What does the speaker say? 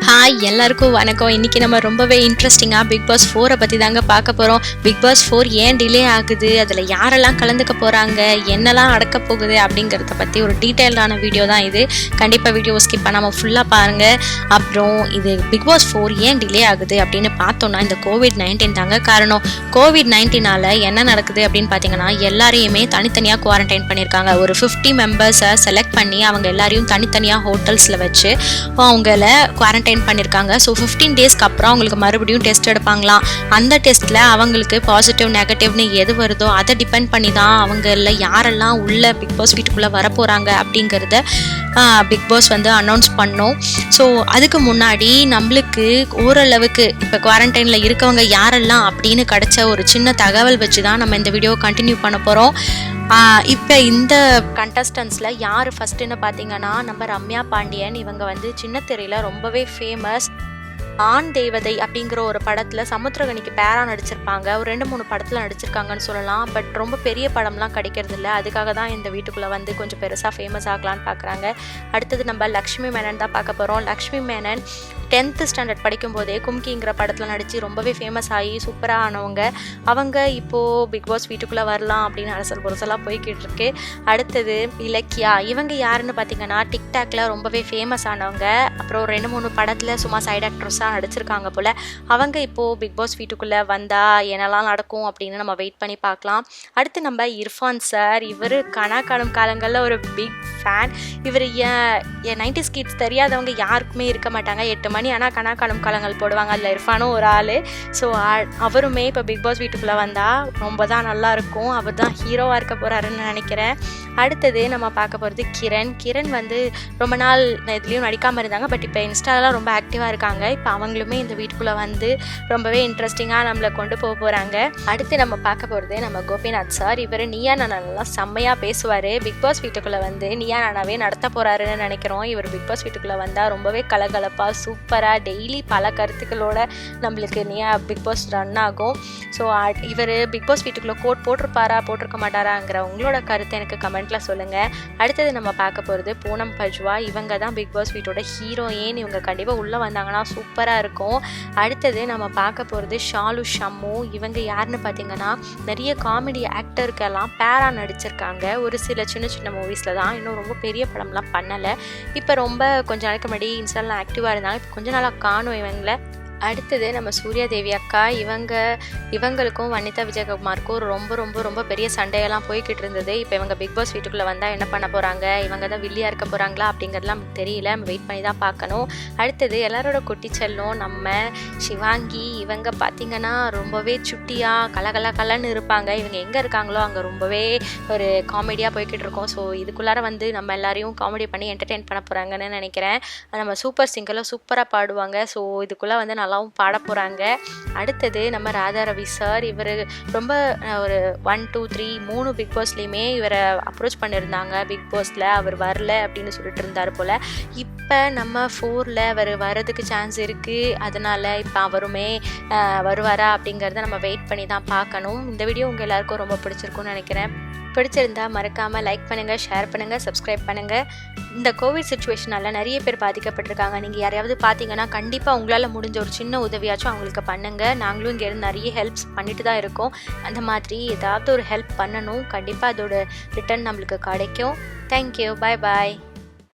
Hi எல்லாருக்கும் வணக்கம். இன்றைக்கி நம்ம ரொம்பவே இன்ட்ரெஸ்டிங்காக பிக் பாஸ் 4 பற்றி தாங்க பார்க்க போகிறோம். பிக் பாஸ் 4 ஏன் டிலே ஆகுது, அதில் யாரெல்லாம் கலந்துக்க போகிறாங்க, என்னெல்லாம் நடக்க போகுது அப்படிங்கிறத பற்றி ஒரு டீட்டெயில்டான வீடியோ தான் இது. கண்டிப்பாக வீடியோ ஸ்கிப் பண்ணாமல் ஃபுல்லாக பாருங்கள். அப்புறம் இது பிக் பாஸ் 4 ஏன் டிலே ஆகுது அப்படின்னு பார்த்தோன்னா இந்த கோவிட்-19 தாங்க காரணம். கோவிட்-19னால் என்ன நடக்குது அப்படின்னு பார்த்தீங்கன்னா எல்லாரையுமே தனித்தனியாக குவாரண்டைன் பண்ணியிருக்காங்க. ஒரு 50 மெம்பர்ஸை செலக்ட் பண்ணி அவங்க எல்லாரையும் தனித்தனியாக ஹோட்டல்ஸில் வச்சு அவங்கள குவாரண்டைன் பண்ணியிருக்காங்க. ஸோ 15 டேஸ்க்கு அப்புறம் அவங்களுக்கு மறுபடியும் டெஸ்ட் எடுப்பாங்களாம். அந்த டெஸ்ட்டில் அவங்களுக்கு பாசிட்டிவ் நெகட்டிவ்னு எது வருதோ அதை டிபெண்ட் பண்ணி தான் அவங்கள யாரெல்லாம் உள்ள பிக் பாஸ் வீட்டுக்குள்ளே வரப்போகிறாங்க அப்படிங்கிறத பிக் பாஸ் வந்து அனௌன்ஸ் பண்ணோம். ஸோ அதுக்கு முன்னாடி நம்மளுக்கு ஓரளவுக்கு இப்போ குவாரண்டைனில் இருக்கவங்க யாரெல்லாம் அப்படின்னு கிடச்ச ஒரு சின்ன தகவல் வச்சு தான் நம்ம இந்த வீடியோ கண்டினியூ பண்ண போகிறோம். இப்போ இந்த கண்டஸ்டன்ஸில் யார் ஃபஸ்ட்டுன்னு பார்த்தீங்கன்னா நம்ம ரம்யா பாண்டியன். இவங்க வந்து சின்ன திரையில் ரொம்பவே ஃபேமஸ். ஆண் தேவதை அப்படிங்கிற ஒரு படத்தில் சமுத்திரகனிக்கு பேரா நடிச்சிருப்பாங்க. ஒரு 2-3 படத்தில் நடிச்சிருக்காங்கன்னு சொல்லலாம். பட் ரொம்ப பெரிய படம்லாம் கிடைக்கிறது இல்லை. அதுக்காக தான் இந்த வீட்டுக்குள்ளே வந்து கொஞ்சம் பெருசாக ஃபேமஸ் ஆகலான்னு பார்க்குறாங்க. அடுத்தது நம்ம லக்ஷ்மி மேனன் தான் பார்க்க போகிறோம். லக்ஷ்மி மேனன் 10th ஸ்டாண்டர்ட் படிக்கும்போதே கும்கிங்கிற படத்தில் நடித்து ரொம்பவே ஃபேமஸ் ஆகி சூப்பராக ஆனவங்க. அவங்க இப்போது பிக் பாஸ் வீட்டுக்குள்ளே வரலாம் அப்படின்னு அரசல் புரசலாக போய்கிட்டு இருக்கு. அடுத்தது இலக்கியா. இவங்க யாருன்னு பார்த்தீங்கன்னா டிக்டாக்ல ரொம்பவே ஃபேமஸ் ஆனவங்க. அப்புறம் 2-3 படத்தில் சும்மா சைட் ஆக்ட்ரஸாக நடிச்சிருக்காங்க போல். அவங்க இப்போது பிக் பாஸ் வீட்டுக்குள்ளே வந்தால் என்னெல்லாம் நடக்கும் அப்படின்னு நம்ம வெயிட் பண்ணி பார்க்கலாம். அடுத்து நம்ம இர்ஃபான் சார். இவர் கணக்கான காலங்களில் ஒரு பிக் ஃபேன். இவர் 90s கிட்ஸ் தெரியாதவங்க யாருக்குமே இருக்க மாட்டாங்க. 8 மணி ஆனால் கணக்கான காலங்கள் போடுவாங்க. அதில் இர்ஃபானும் ஒரு ஆள். ஸோ அவருமே இப்போ பிக் பாஸ் வீட்டுக்குள்ளே வந்தால் ரொம்ப தான் நல்லாயிருக்கும். அவர் தான் ஹீரோவாக இருக்க போகிறாருன்னு நினைக்கிறேன். அடுத்தது நம்ம பார்க்க போகிறது கிரண் வந்து ரொம்ப நாள் இதுலேயும் நடிக்காமல் இருந்தாங்க. பட் இப்போ இன்ஸ்டாலாம் ரொம்ப ஆக்டிவாக இருக்காங்க. இப்போ அவங்களுமே இந்த வீட்டுக்குள்ளே வந்து ரொம்பவே இன்ட்ரெஸ்டிங்காக நம்மளை கொண்டு போக போகிறாங்க. அடுத்து நம்ம பார்க்க போகிறது நம்ம கோபிநாத் சார். இவர் நீயா நானாலாம் செம்மையாக பேசுவார். பிக் பாஸ் வீட்டுக்குள்ளே வந்து நீயா நானாவே நடத்த போகிறாருன்னு நினைக்கிறோம். இவர் பிக் பாஸ் வீட்டுக்குள்ளே வந்தால் ரொம்பவே கலகலப்பாக சூப்பராக டெய்லி பல கருத்துக்களோட நம்மளுக்கு பிக் பாஸ் ரன் ஆகும். ஸோ இவர் பிக் பாஸ் வீட்டுக்குள்ளே கோட் போட்டிருக்க மாட்டாராங்கிற உங்களோட கருத்தை எனக்கு கமெண்ட்டில் சொல்லுங்கள். அடுத்தது நம்ம பார்க்க போகிறது பூனம் பஜ்வா. இவங்க தான் பிக் பாஸ் வீட்டோட ஹீரோயின். இவங்க கண்டிப்பாக உள்ளே வந்தாங்கன்னா சூப்பராக இருக்கும். அடுத்தது நம்ம பார்க்க போகிறது ஷாலு ஷம்மு. இவங்க யாருன்னு பார்த்தீங்கன்னா நிறைய காமெடி ஆக்டருக்கெல்லாம் பேரா நடிச்சிருக்காங்க. ஒரு சில சின்ன மூவிஸில் தான், இன்னும் ரொம்ப பெரிய படம்லாம் பண்ணலை. இப்போ ரொம்ப கொஞ்சம் நாளைக்கு முன்னாடி இன்ஸ்டாலாம் ஆக்டிவாக இருந்தாங்க. இப்போ கொஞ்ச நாளாக காணும் இவங்களை. அடுத்தது நம்ம சூர்யா தேவி அக்கா. இவங்களுக்கும் வனிதா விஜயகுமாருக்கும் ரொம்ப பெரிய சண்டையெல்லாம் போய்கிட்டு இருந்தது. இப்போ இவங்க பிக் பாஸ் வீட்டுக்குள்ளே வந்தால் என்ன பண்ண போகிறாங்க, இவங்க தான் வில்லியாக இருக்க போகிறாங்களா அப்படிங்கிறதுலாம் நமக்கு தெரியல. நம்ம வெயிட் பண்ணி தான் பார்க்கணும். அடுத்தது எல்லாரோட குட்டி செல்லும் நம்ம சிவாங்கி. இவங்க பார்த்திங்கன்னா ரொம்பவே சுட்டியாக கலன்னு இருப்பாங்க. இவங்க எங்கே இருக்காங்களோ அங்கே ரொம்பவே ஒரு காமெடியாக போய்கிட்டு இருக்கோம். ஸோ இதுக்குள்ளார வந்து நம்ம எல்லாரையும் காமெடி பண்ணி என்டர்டெயின் பண்ண போகிறாங்கன்னு நினைக்கிறேன். நம்ம சூப்பர் சிங்கரில் சூப்பராக பாடுவாங்க. ஸோ இதுக்குள்ளே வந்து நல்லாவும் பாட போகிறாங்க. அடுத்தது நம்ம ராதா ரவி சார். இவர் ரொம்ப ஒரு 1, 2, 3 3 பிக் பாஸ்லேயுமே இவரை அப்ரோச் பண்ணியிருந்தாங்க. பிக் பாஸில் அவர் வரல அப்படின்னு சொல்லிட்டு இருந்தார் போல். இப்போ நம்ம 4ல் அவர் வர்றதுக்கு சான்ஸ் இருக்குது. அதனால் இப்போ அவருமே வருவாரா அப்படிங்கிறத நம்ம வெயிட் பண்ணி தான் பார்க்கணும். இந்த வீடியோ உங்கள் எல்லாருக்கும் ரொம்ப பிடிச்சிருக்குன்னு நினைக்கிறேன். பிடிச்சிருந்தா மறக்காமல் லைக் பண்ணுங்கள், ஷேர் பண்ணுங்கள், சப்ஸ்கிரைப் பண்ணுங்கள். இந்த கோவிட் சுச்சுவேஷனால் நிறைய பேர் பாதிக்கப்பட்டிருக்காங்க. நீங்கள் யாரையாவது பார்த்தீங்கன்னா கண்டிப்பாக உங்களால் முடிஞ்ச ஒரு சின்ன உதவியாச்சும் அவங்களுக்கு பண்ணுங்கள். நாங்களும் இங்கேருந்து நிறைய ஹெல்ப்ஸ் பண்ணிட்டு தான் இருக்கோம். அந்த மாதிரி ஏதாவது ஒரு ஹெல்ப் பண்ணணும். கண்டிப்பாக அதோட ரிட்டர்ன் நம்மளுக்கு கிடைக்கும். தேங்க்யூ. பாய்.